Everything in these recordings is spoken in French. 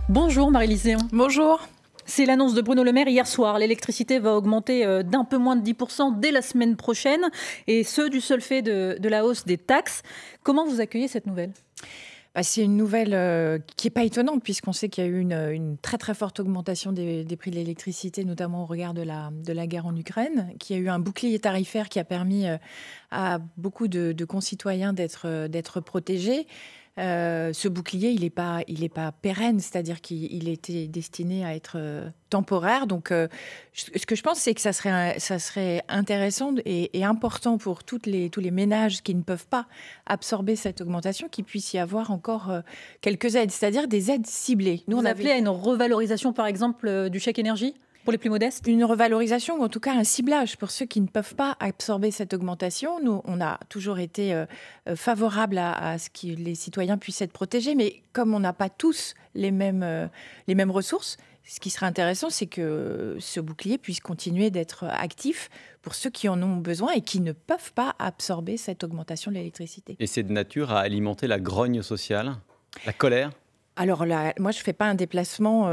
Bonjour Marie-Lise Léon. Bonjour. C'est l'annonce de Bruno Le Maire hier soir. L'électricité va augmenter d'un peu moins de 10% dès la semaine prochaine, et ce du seul fait de la hausse des taxes. Comment vous accueillez cette nouvelle ? C'est une nouvelle qui n'est pas étonnante, puisqu'on sait qu'il y a eu une très très forte augmentation des prix de l'électricité, notamment au regard de la guerre en Ukraine, qu'il y a eu un bouclier tarifaire qui a permis à beaucoup de concitoyens d'être protégés. Ce bouclier, il n'est pas pérenne, c'est-à-dire qu'il était destiné à être temporaire. Donc, ce que je pense, c'est que ça serait intéressant et important pour tous les ménages qui ne peuvent pas absorber cette augmentation, qu'il puisse y avoir encore quelques aides, c'est-à-dire des aides ciblées. Nous, on appelait à une revalorisation, par exemple, du chèque énergie pour les plus modestes ? Une revalorisation ou en tout cas un ciblage pour ceux qui ne peuvent pas absorber cette augmentation. Nous, on a toujours été favorable à ce que les citoyens puissent être protégés, mais comme on n'a pas tous les mêmes ressources, ce qui serait intéressant, c'est que ce bouclier puisse continuer d'être actif pour ceux qui en ont besoin et qui ne peuvent pas absorber cette augmentation de l'électricité. Et c'est de nature à alimenter la grogne sociale, la colère ? Alors là, moi, je ne fais pas un déplacement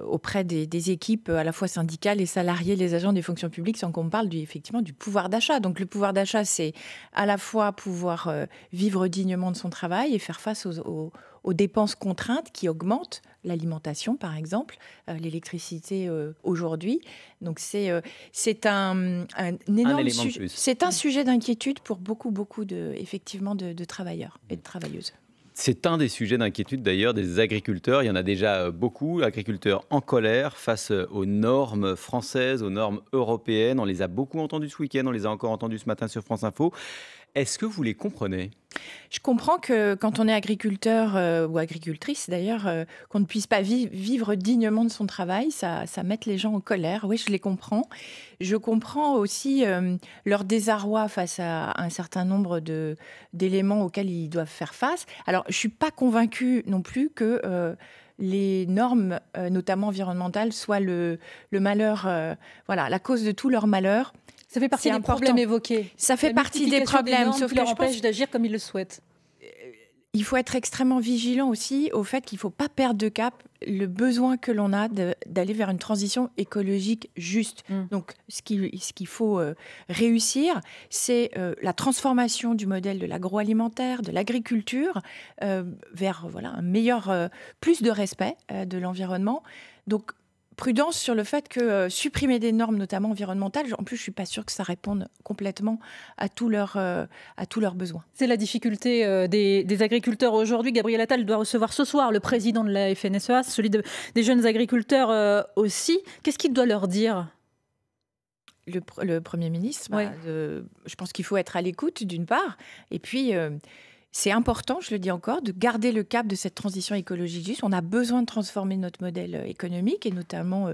auprès des équipes à la fois syndicales et salariées, les agents des fonctions publiques, sans qu'on me parle effectivement du pouvoir d'achat. Donc le pouvoir d'achat, c'est à la fois pouvoir vivre dignement de son travail et faire face aux dépenses contraintes qui augmentent, l'alimentation par exemple, l'électricité aujourd'hui. Donc c'est un énorme sujet. C'est un sujet d'inquiétude pour beaucoup de travailleurs et de travailleuses. C'est un des sujets d'inquiétude d'ailleurs des agriculteurs. Il y en a déjà beaucoup, agriculteurs en colère face aux normes françaises, aux normes européennes. On les a beaucoup entendus ce week-end, on les a encore entendus ce matin sur France Info. Est-ce que vous les comprenez ? Je comprends que quand on est agriculteur ou agricultrice d'ailleurs, qu'on ne puisse pas vivre dignement de son travail, ça met les gens en colère. Oui, je les comprends. Je comprends aussi leur désarroi face à un certain nombre d'éléments auxquels ils doivent faire face. Alors, je ne suis pas convaincue non plus que les normes, notamment environnementales, soient le malheur, la cause de tout leur malheur. Ça fait partie des problèmes évoqués. Ça fait partie des problèmes, sauf que leur empêche d'agir comme ils le souhaitent. Il faut être extrêmement vigilant aussi au fait qu'il ne faut pas perdre de cap le besoin que l'on a d'aller vers une transition écologique juste. Donc, ce qu'il faut réussir, c'est la transformation du modèle de l'agroalimentaire, de l'agriculture, vers un meilleur, plus de respect de l'environnement. Donc, prudence sur le fait que supprimer des normes, notamment environnementales, en plus, je ne suis pas sûre que ça réponde complètement à tous leurs besoins. C'est la difficulté des agriculteurs aujourd'hui. Gabriel Attal doit recevoir ce soir le président de la FNSEA, celui des jeunes agriculteurs aussi. Qu'est-ce qu'il doit leur dire ? Le Premier ministre, je pense qu'il faut être à l'écoute, d'une part, et puis... c'est important, je le dis encore, de garder le cap de cette transition écologique juste. On a besoin de transformer notre modèle économique et notamment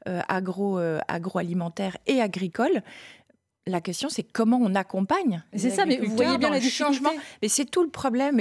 agroalimentaire et agricole. La question, c'est comment on accompagne. C'est ça, mais vous voyez bien la difficulté. Mais c'est tout le problème,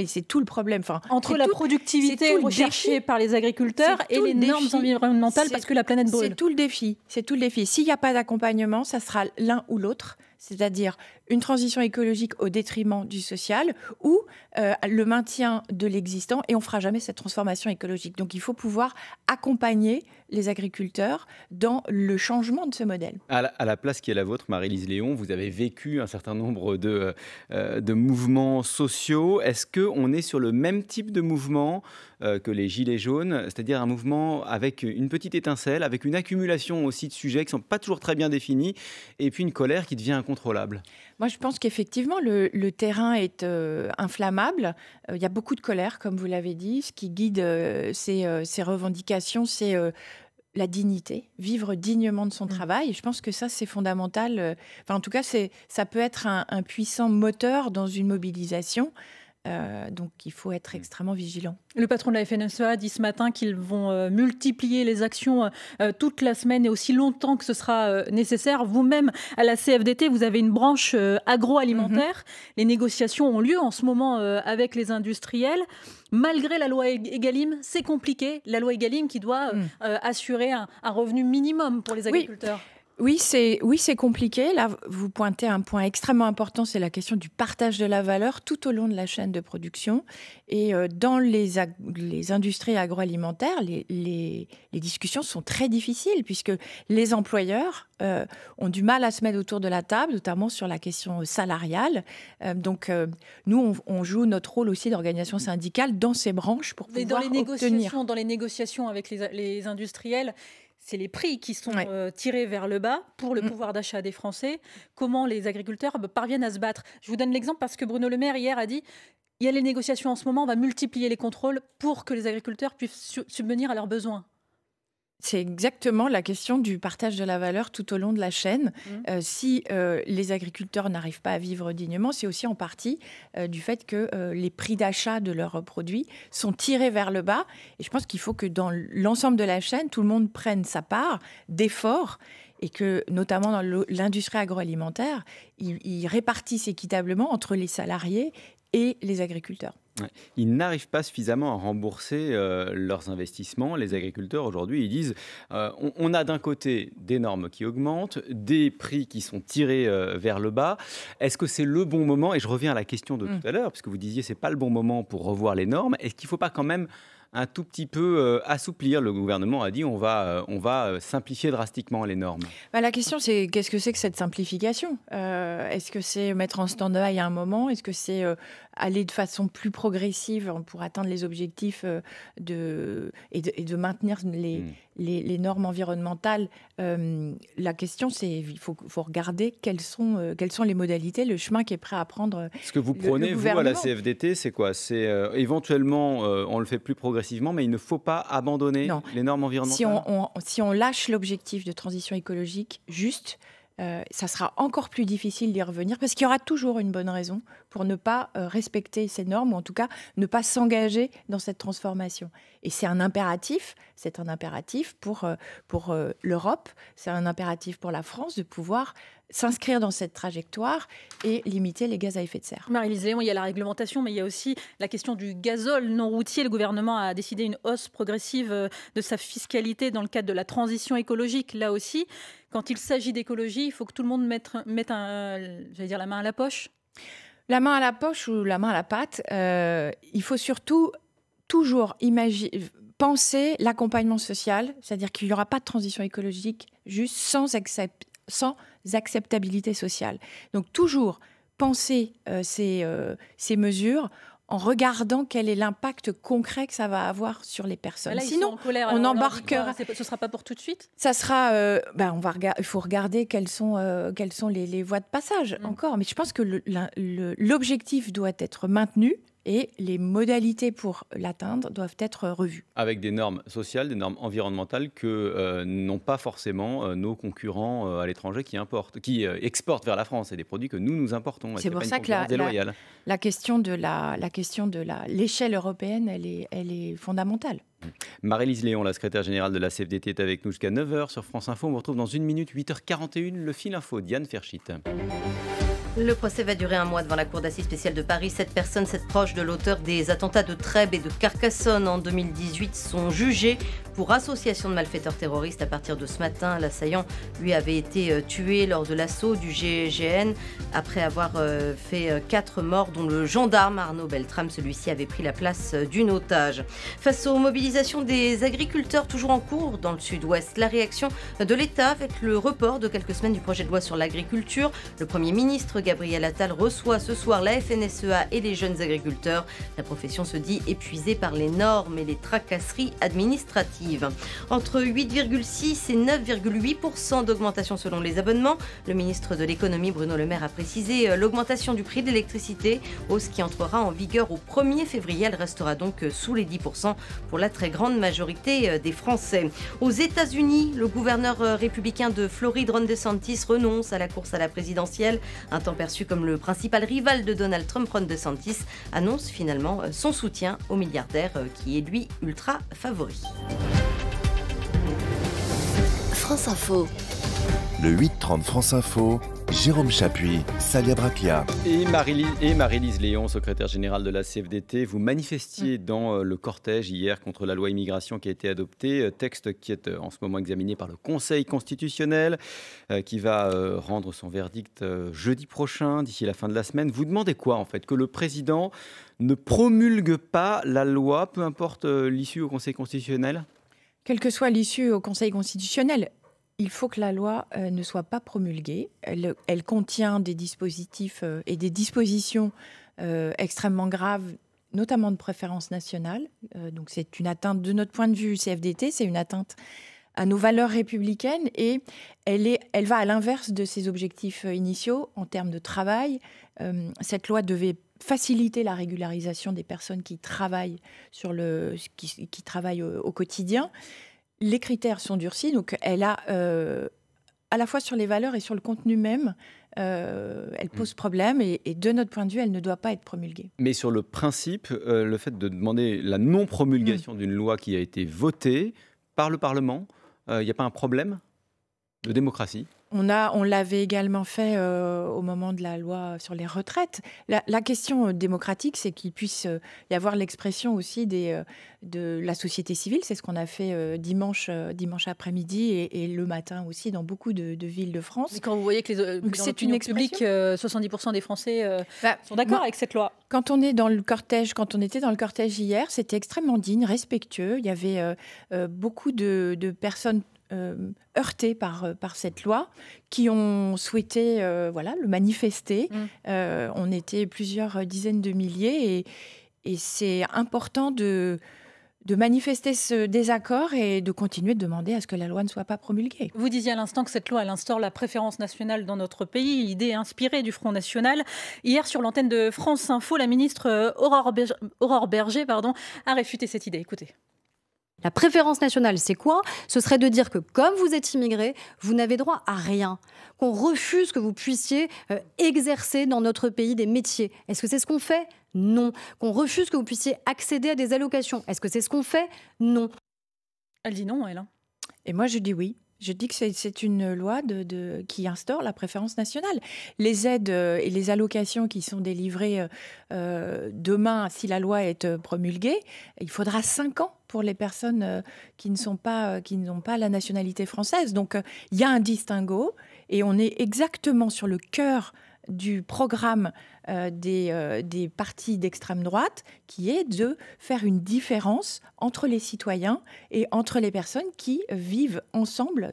entre la productivité recherchée par les agriculteurs et les normes environnementales, parce que la planète brûle. C'est tout le défi. S'il n'y a pas d'accompagnement, ça sera l'un ou l'autre. C'est-à-dire une transition écologique au détriment du social ou le maintien de l'existant, et on ne fera jamais cette transformation écologique. Donc il faut pouvoir accompagner les agriculteurs dans le changement de ce modèle. À la place qui est la vôtre, Marie-Lise Léon, vous avez vécu un certain nombre de mouvements sociaux. Est-ce qu'on est sur le même type de mouvement que les Gilets jaunes, c'est-à-dire un mouvement avec une petite étincelle, avec une accumulation aussi de sujets qui ne sont pas toujours très bien définis, et puis une colère qui devient incontrôlable ? Moi, je pense qu'effectivement, le terrain est inflammable. Il y a beaucoup de colère, comme vous l'avez dit. Ce qui guide ces revendications, c'est la dignité, vivre dignement de son travail. Et je pense que ça, c'est fondamental. En tout cas, ça peut être un puissant moteur dans une mobilisation. Donc, il faut être extrêmement vigilant. Le patron de la FNSEA dit ce matin qu'ils vont multiplier les actions toute la semaine et aussi longtemps que ce sera nécessaire. Vous-même, à la CFDT, vous avez une branche agroalimentaire. Les négociations ont lieu en ce moment avec les industriels. Malgré la loi Egalim, c'est compliqué. La loi Egalim qui doit assurer un revenu minimum pour les agriculteurs. Oui, c'est compliqué. Là, vous pointez un point extrêmement important, c'est la question du partage de la valeur tout au long de la chaîne de production. Et dans les industries agroalimentaires, les discussions sont très difficiles puisque les employeurs ont du mal à se mettre autour de la table, notamment sur la question salariale. Donc, nous, on joue notre rôle aussi d'organisation syndicale dans ces branches pour pouvoir obtenir. Dans les négociations avec les industriels, c'est les prix qui sont tirés vers le bas pour le pouvoir d'achat des Français. Comment les agriculteurs parviennent à se battre? Je vous donne l'exemple parce que Bruno Le Maire, hier, a dit il y a les négociations en ce moment, on va multiplier les contrôles pour que les agriculteurs puissent subvenir à leurs besoins. C'est exactement la question du partage de la valeur tout au long de la chaîne. Si les agriculteurs n'arrivent pas à vivre dignement, c'est aussi en partie du fait que les prix d'achat de leurs produits sont tirés vers le bas. Et je pense qu'il faut que dans l'ensemble de la chaîne, tout le monde prenne sa part d'efforts et que, notamment dans l'industrie agroalimentaire, ils répartissent équitablement entre les salariés et les agriculteurs. Ils n'arrivent pas suffisamment à rembourser leurs investissements. Les agriculteurs, aujourd'hui, ils disent on a d'un côté des normes qui augmentent, des prix qui sont tirés vers le bas. Est-ce que c'est le bon moment? Et je reviens à la question de tout à l'heure, puisque vous disiez c'est pas le bon moment pour revoir les normes. Est-ce qu'il ne faut pas quand même un tout petit peu assouplir? Le gouvernement a dit on va simplifier drastiquement les normes. La question, c'est qu'est-ce que c'est que cette simplification? Est-ce que c'est mettre en stand-by à un moment? Est-ce que c'est aller de façon plus progressive pour atteindre les objectifs et de maintenir les normes environnementales? La question, c'est il faut regarder quelles sont les modalités, le chemin qui est prêt à prendre. Ce que vous prenez, vous, à la CFDT, c'est quoi? C'est éventuellement, on le fait plus progressivement, mais il ne faut pas abandonner les normes environnementales. Si on lâche l'objectif de transition écologique juste, ça sera encore plus difficile d'y revenir parce qu'il y aura toujours une bonne raison pour ne pas respecter ces normes ou en tout cas ne pas s'engager dans cette transformation. Et c'est un impératif pour l'Europe, c'est un impératif pour la France de pouvoir s'inscrire dans cette trajectoire et limiter les gaz à effet de serre. Marie-Lise Léon, il y a la réglementation, mais il y a aussi la question du gazole non routier. Le gouvernement a décidé une hausse progressive de sa fiscalité dans le cadre de la transition écologique. Là aussi, quand il s'agit d'écologie, il faut que tout le monde mette la main à la poche. La main à la poche ou la main à la pâte, il faut surtout toujours penser l'accompagnement social, c'est-à-dire qu'il n'y aura pas de transition écologique juste sans acceptabilité sociale. Donc toujours penser ces mesures en regardant quel est l'impact concret que ça va avoir sur les personnes. Là, sinon, on embarquera. Ce ne sera pas pour tout de suite. Ça sera. Il faut regarder quelles sont les voies de passage encore. Mais je pense que l'objectif doit être maintenu. Et les modalités pour l'atteindre doivent être revues. Avec des normes sociales, des normes environnementales que n'ont pas forcément nos concurrents à l'étranger qui exportent vers la France. Et des produits que nous importons. C'est pour ça que la question de l'échelle européenne, elle est fondamentale. Marie-Lise Léon, la secrétaire générale de la CFDT, est avec nous jusqu'à 9h sur France Info. On vous retrouve dans 1 minute, 8h41, le fil info. Diane Ferchit. Le procès va durer 1 mois devant la Cour d'assises spéciale de Paris. 7 personnes, 7 proches de l'auteur des attentats de Trèbes et de Carcassonne en 2018 sont jugées pour association de malfaiteurs terroristes. À partir de ce matin, l'assaillant lui avait été tué lors de l'assaut du GIGN après avoir fait 4 morts, dont le gendarme Arnaud Beltrame. Celui-ci avait pris la place d'une otage. Face aux mobilisations des agriculteurs toujours en cours dans le sud-ouest, la réaction de l'État avec le report de quelques semaines du projet de loi sur l'agriculture. Le Premier ministre Gabriel Attal reçoit ce soir la FNSEA et les jeunes agriculteurs. La profession se dit épuisée par les normes et les tracasseries administratives. Entre 8,6 et 9,8% d'augmentation selon les abonnements. Le ministre de l'économie Bruno Le Maire a précisé l'augmentation du prix de l'électricité, hausse qui entrera en vigueur au 1er février. Elle restera donc sous les 10% pour la très grande majorité des Français. Aux États-Unis, le gouverneur républicain de Floride, Ron DeSantis, renonce à la course à la présidentielle. Un temps perçu comme le principal rival de Donald Trump, Ron DeSantis annonce finalement son soutien au milliardaire qui est lui ultra favori. France Info. Le 8-30 France Info, Jérôme Chapuis, Salia Braclia. Et Marie-Lise Léon, secrétaire générale de la CFDT, vous manifestiez dans le cortège hier contre la loi immigration qui a été adoptée, texte qui est en ce moment examiné par le Conseil constitutionnel, qui va rendre son verdict jeudi prochain, d'ici la fin de la semaine. Vous demandez quoi en fait? Que le président ne promulgue pas la loi, peu importe l'issue au Conseil constitutionnel? Quelle que soit l'issue au Conseil constitutionnel, il faut que la loi ne soit pas promulguée. Elle contient des dispositifs et des dispositions extrêmement graves, notamment de préférence nationale. Donc c'est une atteinte, de notre point de vue CFDT, c'est une atteinte à nos valeurs républicaines et elle va à l'inverse de ses objectifs initiaux en termes de travail. Cette loi devait faciliter la régularisation des personnes qui travaillent, qui travaillent au quotidien. Les critères sont durcis, donc elle a, à la fois sur les valeurs et sur le contenu même, elle pose problème et de notre point de vue, elle ne doit pas être promulguée. Mais sur le principe, le fait de demander la non-promulgation d'une loi qui a été votée par le Parlement, il n'y a pas un problème de démocratie? On l'avait également fait au moment de la loi sur les retraites. La question démocratique, c'est qu'il puisse y avoir l'expression aussi de la société civile. C'est ce qu'on a fait dimanche après-midi et le matin aussi dans beaucoup de villes de France. Mais quand vous voyez que dans l'opinion publique, 70% des Français sont d'accord avec cette loi. Quand on était dans le cortège hier, c'était extrêmement digne, respectueux. Il y avait beaucoup de personnes heurtés par cette loi, qui ont souhaité le manifester. On était plusieurs dizaines de milliers et c'est important de manifester ce désaccord et de continuer de demander à ce que la loi ne soit pas promulguée. Vous disiez à l'instant que cette loi, elle instaure la préférence nationale dans notre pays. L'idée est inspirée du Front National. Hier, sur l'antenne de France Info, la ministre Aurore Berger a réfuté cette idée. Écoutez. La préférence nationale, c'est quoi? Ce serait de dire que comme vous êtes immigré, vous n'avez droit à rien, qu'on refuse que vous puissiez exercer dans notre pays des métiers. Est-ce que c'est ce qu'on fait? Non. Qu'on refuse que vous puissiez accéder à des allocations. Est-ce que c'est ce qu'on fait? Non. Elle dit non, elle. Et moi, je dis oui. Je dis que c'est une loi qui instaure la préférence nationale. Les aides et les allocations qui sont délivrées demain, si la loi est promulguée, il faudra 5 ans pour les personnes qui n'ont pas la nationalité française. Donc, il y a un distinguo et on est exactement sur le cœur du programme des partis d'extrême droite, qui est de faire une différence entre les citoyens et entre les personnes qui vivent ensemble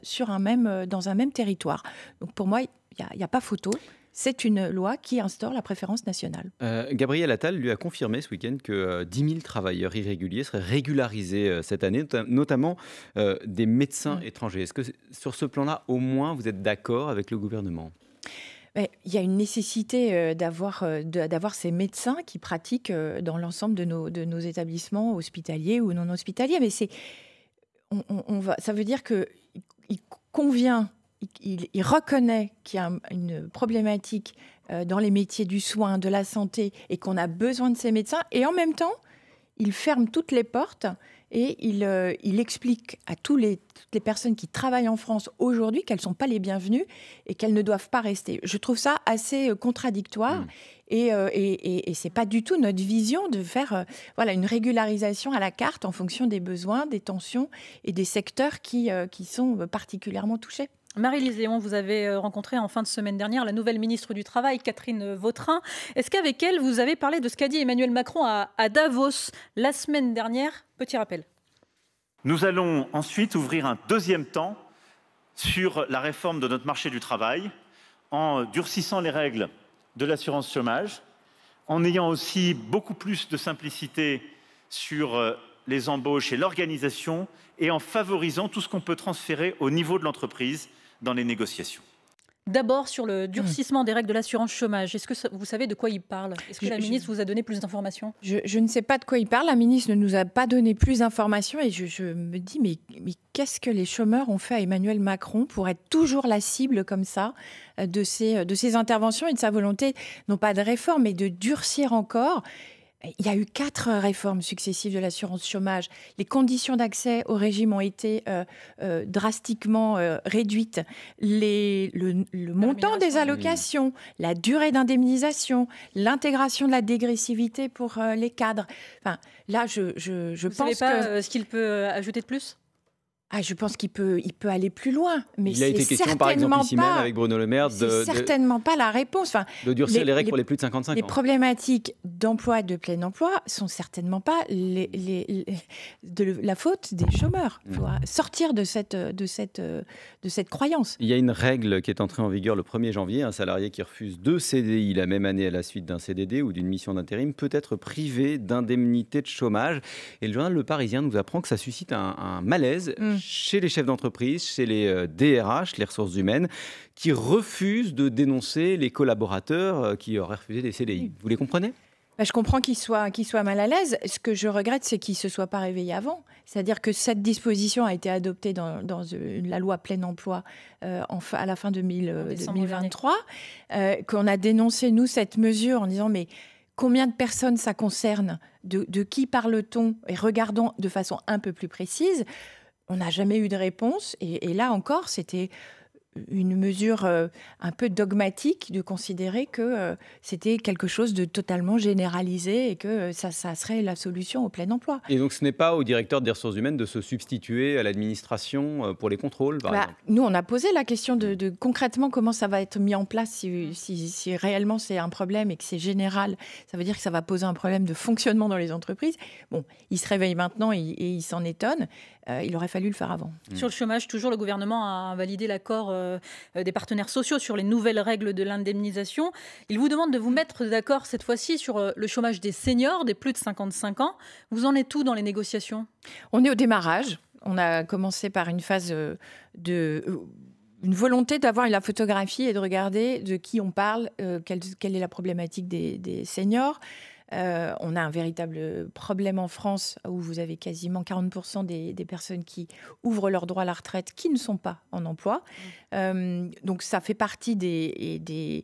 dans un même territoire. Donc pour moi, il n'y a pas photo. C'est une loi qui instaure la préférence nationale. Gabriel Attal lui a confirmé ce week-end que 10 000 travailleurs irréguliers seraient régularisés cette année, notamment des médecins étrangers. Est-ce que sur ce plan-là, au moins, vous êtes d'accord avec le gouvernement ? Il y a une nécessité d'avoir ces médecins qui pratiquent dans l'ensemble de nos établissements hospitaliers ou non hospitaliers. Mais ça veut dire qu'il convient, il reconnaît qu'il y a une problématique dans les métiers du soin, de la santé, et qu'on a besoin de ces médecins. Et en même temps, il ferme toutes les portes et il explique à toutes les personnes qui travaillent en France aujourd'hui qu'elles ne sont pas les bienvenues et qu'elles ne doivent pas rester. Je trouve ça assez contradictoire et ce n'est pas du tout notre vision de faire une régularisation à la carte en fonction des besoins, des tensions et des secteurs qui sont particulièrement touchés. Marie-Lise Léon, vous avez rencontré en fin de semaine dernière la nouvelle ministre du Travail, Catherine Vautrin. Est-ce qu'avec elle, vous avez parlé de ce qu'a dit Emmanuel Macron à Davos la semaine dernière? Petit rappel. Nous allons ensuite ouvrir un deuxième temps sur la réforme de notre marché du travail, en durcissant les règles de l'assurance chômage, en ayant aussi beaucoup plus de simplicité sur les embauches et l'organisation, et en favorisant tout ce qu'on peut transférer au niveau de l'entreprise dans les négociations. D'abord, sur le durcissement des règles de l'assurance chômage, est-ce que vous savez de quoi il parle? Est-ce que la ministre vous a donné plus d'informations? Je ne sais pas de quoi il parle. La ministre ne nous a pas donné plus d'informations et je me dis, mais qu'est-ce que les chômeurs ont fait à Emmanuel Macron pour être toujours la cible comme ça de ses interventions et de sa volonté, non pas de réforme, mais de durcir encore? Il y a eu 4 réformes successives de l'assurance chômage. Les conditions d'accès au régime ont été drastiquement réduites. Le montant des allocations, la durée d'indemnisation, l'intégration de la dégressivité pour les cadres. Enfin, là, je pense pas ce qu'il peut ajouter de plus ? Je pense qu'il peut aller plus loin. Mais il a été question, par exemple, ici même, avec Bruno Le Maire, certainement pas la réponse. Enfin, de durcir les règles pour les plus de 55 ans. Les problématiques d'emploi, de plein emploi, sont certainement pas de la faute des chômeurs. Il faut sortir de cette croyance. Il y a une règle qui est entrée en vigueur le 1er janvier. Un salarié qui refuse 2 CDI la même année à la suite d'un CDD ou d'une mission d'intérim peut être privé d'indemnité de chômage. Et le journal Le Parisien nous apprend que ça suscite un malaise chez les chefs d'entreprise, chez les DRH, les ressources humaines, qui refusent de dénoncer les collaborateurs qui auraient refusé des CDI. Vous les comprenez ? Je comprends qu'il soit mal à l'aise. Ce que je regrette, c'est qu'il ne se soit pas réveillé avant. C'est-à-dire que cette disposition a été adoptée dans la loi plein emploi à la fin 2023, qu'on a dénoncé, nous, cette mesure en disant « mais combien de personnes ça concerne ? De qui parle-t-on ? Et regardons de façon un peu plus précise. » On n'a jamais eu de réponse. Et là encore, c'était une mesure un peu dogmatique de considérer que c'était quelque chose de totalement généralisé et que ça serait la solution au plein emploi. Et donc ce n'est pas au directeur des ressources humaines de se substituer à l'administration pour les contrôles, par exemple ? Nous, on a posé la question de concrètement comment ça va être mis en place si réellement c'est un problème et que c'est général. Ça veut dire que ça va poser un problème de fonctionnement dans les entreprises. Bon, il se réveille maintenant et il s'en étonne. Il aurait fallu le faire avant. Sur le chômage, toujours, le gouvernement a validé l'accord des partenaires sociaux sur les nouvelles règles de l'indemnisation. Il vous demande de vous mettre d'accord cette fois-ci sur le chômage des seniors, des plus de 55 ans. Vous en êtes où dans les négociations ? On est au démarrage. On a commencé par une phase une volonté d'avoir la photographie et de regarder de qui on parle, quelle est la problématique des seniors. On a un véritable problème en France où vous avez quasiment 40% des personnes qui ouvrent leur droit à la retraite qui ne sont pas en emploi. Donc ça fait partie des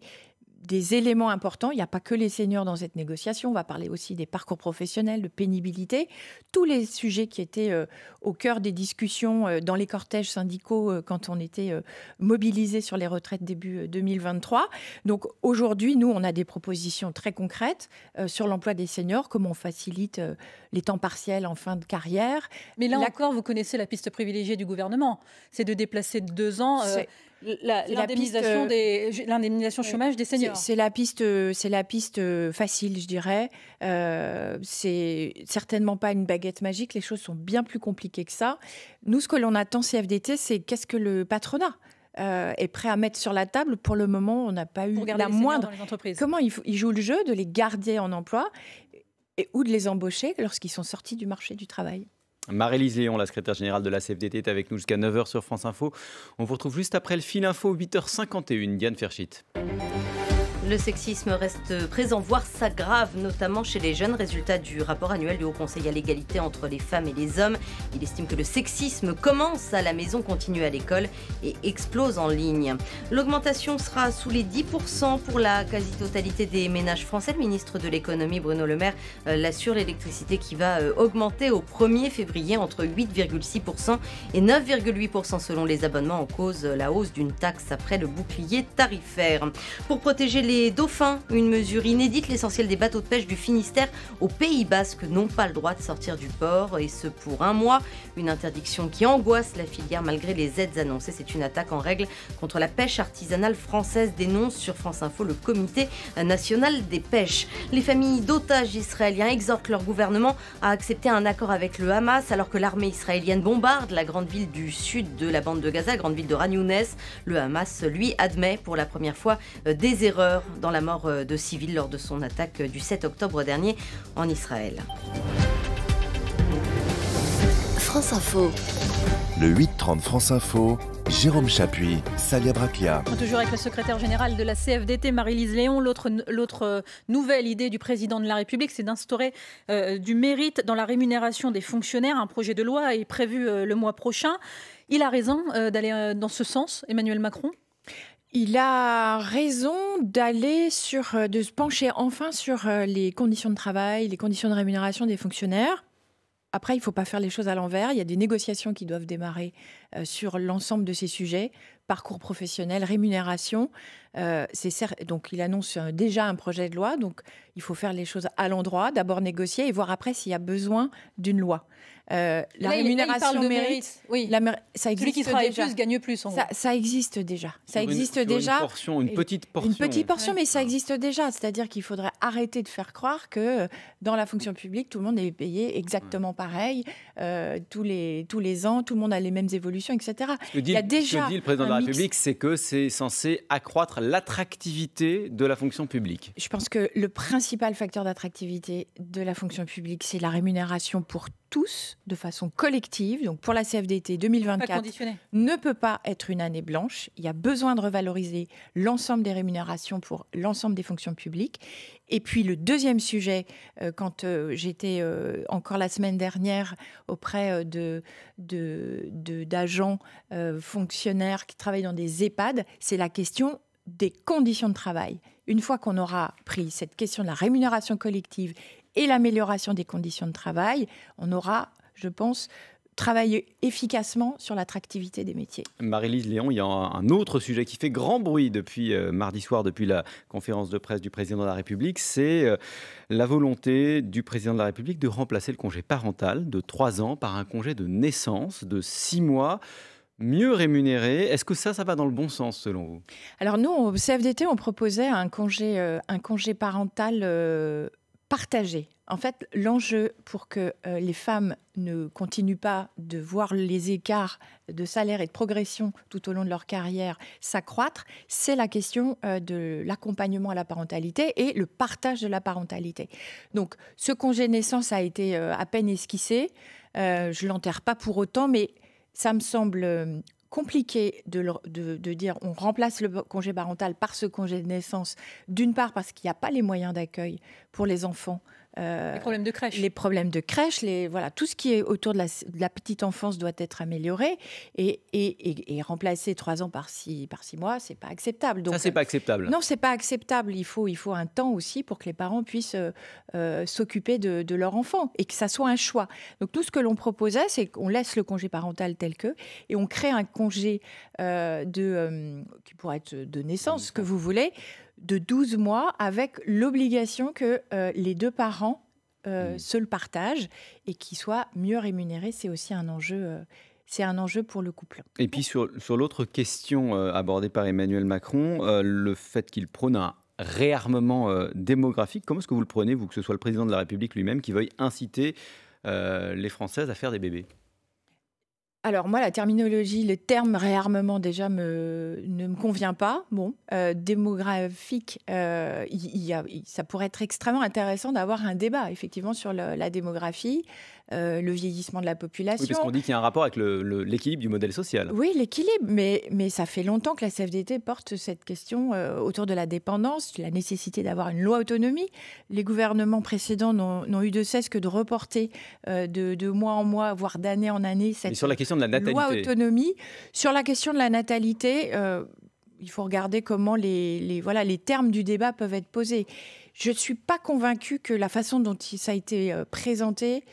éléments importants. Il n'y a pas que les seniors dans cette négociation. On va parler aussi des parcours professionnels, de pénibilité. Tous les sujets qui étaient au cœur des discussions dans les cortèges syndicaux quand on était mobilisés sur les retraites début 2023. Donc aujourd'hui, nous, on a des propositions très concrètes sur l'emploi des seniors, comment on facilite les temps partiels en fin de carrière. Mais là encore, vous connaissez la piste privilégiée du gouvernement. C'est de déplacer de 2 ans... l'indemnisation chômage des seniors. C'est la piste facile, je dirais. C'est certainement pas une baguette magique. Les choses sont bien plus compliquées que ça. Nous, ce que l'on attend CFDT, c'est qu'est-ce que le patronat est prêt à mettre sur la table. Pour le moment, on n'a pas eu la moindre... Comment ils jouent le jeu de les garder en emploi ou de les embaucher lorsqu'ils sont sortis du marché du travail. Marie-Lise Léon, la secrétaire générale de la CFDT, est avec nous jusqu'à 9h sur France Info. On vous retrouve juste après le fil info, 8h51. Diane Ferchit. Le sexisme reste présent, voire s'aggrave, notamment chez les jeunes. Résultat du rapport annuel du Haut Conseil à l'égalité entre les femmes et les hommes. Il estime que le sexisme commence à la maison, continue à l'école et explose en ligne. L'augmentation sera sous les 10% pour la quasi-totalité des ménages français. Le ministre de l'économie, Bruno Le Maire, l'assure, l'électricité qui va augmenter au 1er février entre 8,6% et 9,8% selon les abonnements, en cause la hausse d'une taxe après le bouclier tarifaire. Pour protéger les dauphins, une mesure inédite, l'essentiel des bateaux de pêche du Finistère au Pays Basque n'ont pas le droit de sortir du port, et ce pour 1 mois. Une interdiction qui angoisse la filière malgré les aides annoncées. C'est une attaque en règle contre la pêche artisanale française, dénonce sur France Info le Comité national des pêches. Les familles d'otages israéliens exhortent leur gouvernement à accepter un accord avec le Hamas alors que l'armée israélienne bombarde la grande ville du sud de la bande de Gaza, grande ville de Khan Younes. Le Hamas, lui, admet pour la première fois des erreurs dans la mort de civils lors de son attaque du 7 octobre dernier en Israël. France Info. Le 8h30 France Info, Jérôme Chapuis, Salia Bracchia. Toujours avec la secrétaire générale de la CFDT, Marie-Lise Léon. L'autre nouvelle idée du président de la République, c'est d'instaurer du mérite dans la rémunération des fonctionnaires. Un projet de loi est prévu le mois prochain. Il a raison d'aller dans ce sens, Emmanuel Macron ? Il a raison de se pencher enfin sur les conditions de travail, les conditions de rémunération des fonctionnaires. Après, il ne faut pas faire les choses à l'envers. Il y a des négociations qui doivent démarrer sur l'ensemble de ces sujets. Parcours professionnel, rémunération. Donc, il annonce déjà un projet de loi. Donc, il faut faire les choses à l'endroit. D'abord négocier et voir après s'il y a besoin d'une loi. La rémunération mérite. Oui. Ça existe. Celui qui travaille déjà. plus gagne plus. Ça existe déjà. Ça existe sur déjà. Une petite portion. Une petite portion, mais ça existe déjà. C'est-à-dire qu'il faudrait arrêter de faire croire que dans la fonction publique, tout le monde est payé exactement pareil tous les ans. Tout le monde a les mêmes évolutions, etc. Ce que dit le président de la République, c'est que c'est censé accroître l'attractivité de la fonction publique. Je pense que le principal facteur d'attractivité de la fonction publique, c'est la rémunération pour tous, de façon collective. Donc pour la CFDT, 2024 ne peut pas être une année blanche. Il y a besoin de revaloriser l'ensemble des rémunérations pour l'ensemble des fonctions publiques. Et puis le deuxième sujet, quand j'étais encore la semaine dernière auprès d'agents fonctionnaires qui travaillent dans des EHPAD, c'est la question des conditions de travail. Une fois qu'on aura pris cette question de la rémunération collective et l'amélioration des conditions de travail, on aura, je pense, travaillé efficacement sur l'attractivité des métiers. Marie-Lise Léon, il y a un autre sujet qui fait grand bruit depuis mardi soir, depuis la conférence de presse du président de la République, c'est la volonté du président de la République de remplacer le congé parental de 3 ans par un congé de naissance de 6 mois. Mieux rémunéré. Est-ce que ça va dans le bon sens selon vous? Alors nous, au CFDT, on proposait un congé parental partagé. En fait, l'enjeu pour que les femmes ne continuent pas de voir les écarts de salaire et de progression tout au long de leur carrière s'accroître, c'est la question de l'accompagnement à la parentalité et le partage de la parentalité. Donc, ce congé naissance a été à peine esquissé. Je ne l'enterre pas pour autant, mais ça me semble compliqué de dire on remplace le congé parental par ce congé de naissance, d'une part parce qu'il n'y a pas les moyens d'accueil pour les enfants. Les problèmes de crèche. Les problèmes de crèche, tout ce qui est autour de la petite enfance doit être amélioré et remplacer 3 ans par 6 mois, c'est pas acceptable. Donc, ça, c'est pas acceptable. Non, c'est pas acceptable. Il faut un temps aussi pour que les parents puissent s'occuper de leur enfant et que ça soit un choix. Donc tout ce que l'on proposait, c'est qu'on laisse le congé parental tel que et on crée un congé qui pourrait être de naissance, ce que vous voulez, de 12 mois avec l'obligation que les 2 parents se le partagent et qu'ils soient mieux rémunérés. C'est aussi un enjeu pour le couple. Et puis sur l'autre question abordée par Emmanuel Macron, le fait qu'il prône un réarmement démographique, comment est-ce que vous le prenez, vous, que ce soit le président de la République lui-même qui veuille inciter les Françaises à faire des bébés? Alors moi, la terminologie, le terme réarmement déjà ne me convient pas. Bon, démographique, ça pourrait être extrêmement intéressant d'avoir un débat effectivement sur la démographie, le vieillissement de la population. Oui, parce qu'on dit qu'il y a un rapport avec l'équilibre du modèle social. Oui, l'équilibre, mais ça fait longtemps que la CFDT porte cette question autour de la dépendance, la nécessité d'avoir une loi autonomie. Les gouvernements précédents n'ont eu de cesse que de reporter de mois en mois, voire d'année en année cette sur la question de la natalité. Loi autonomie. Sur la question de la natalité, il faut regarder comment les termes du débat peuvent être posés. Je ne suis pas convaincue que la façon dont ça a été présenté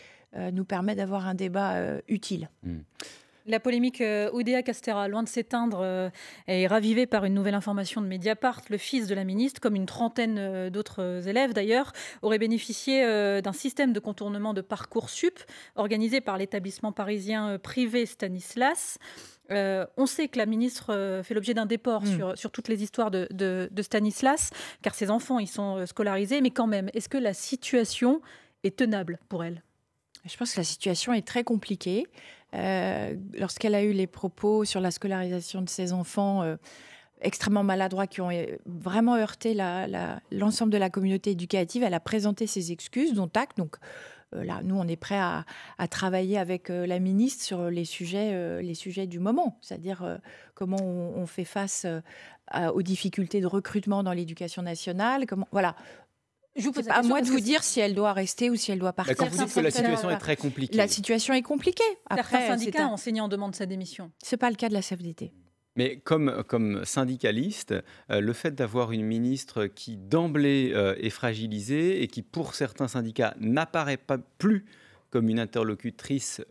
nous permet d'avoir un débat utile. La polémique Oudéa-Castéra, loin de s'éteindre, est ravivée par une nouvelle information de Mediapart. Le fils de la ministre, comme une trentaine d'autres élèves d'ailleurs, aurait bénéficié d'un système de contournement de Parcoursup organisé par l'établissement parisien privé Stanislas. On sait que la ministre fait l'objet d'un déport sur toutes les histoires de Stanislas, car ses enfants y sont scolarisés. Mais quand même, est-ce que la situation est tenable pour elle ? Je pense que la situation est très compliquée. Lorsqu'elle a eu les propos sur la scolarisation de ses enfants extrêmement maladroits qui ont vraiment heurté l'ensemble de la communauté éducative, elle a présenté ses excuses, dont acte. Donc là, nous, on est prêts à travailler avec la ministre sur les sujets du moment, c'est-à-dire comment on fait face aux difficultés de recrutement dans l'éducation nationale. Voilà. C'est à moi de vous dire si elle doit rester ou si elle doit partir. Quand vous dites que la situation est très compliquée. La situation est compliquée. Certains syndicats enseignants demandent sa démission. Ce n'est pas le cas de la CFDT. Mais comme syndicaliste, le fait d'avoir une ministre qui d'emblée est fragilisée et qui pour certains syndicats n'apparaît pas plus comme une interlocutrice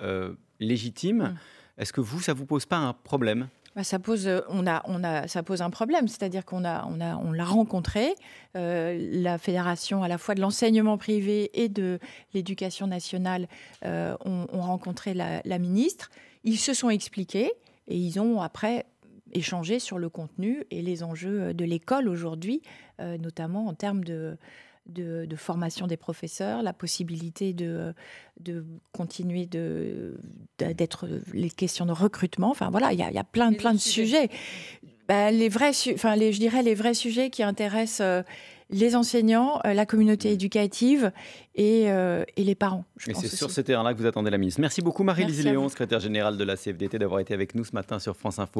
légitime, est-ce que ça vous pose pas un problème ? Ça pose un problème, c'est-à-dire on l'a rencontré, la fédération à la fois de l'enseignement privé et de l'éducation nationale ont rencontré la ministre, ils se sont expliqués et ils ont après échangé sur le contenu et les enjeux de l'école aujourd'hui, notamment en termes de formation des professeurs, la possibilité de continuer d'être les questions de recrutement. Enfin voilà, il y a plein de sujets. Les vrais sujets qui intéressent les enseignants, la communauté éducative et les parents. Et c'est sur ce terrain-là que vous attendez la ministre. Merci beaucoup Marie-Lise Léon, secrétaire générale de la CFDT, d'avoir été avec nous ce matin sur France Info.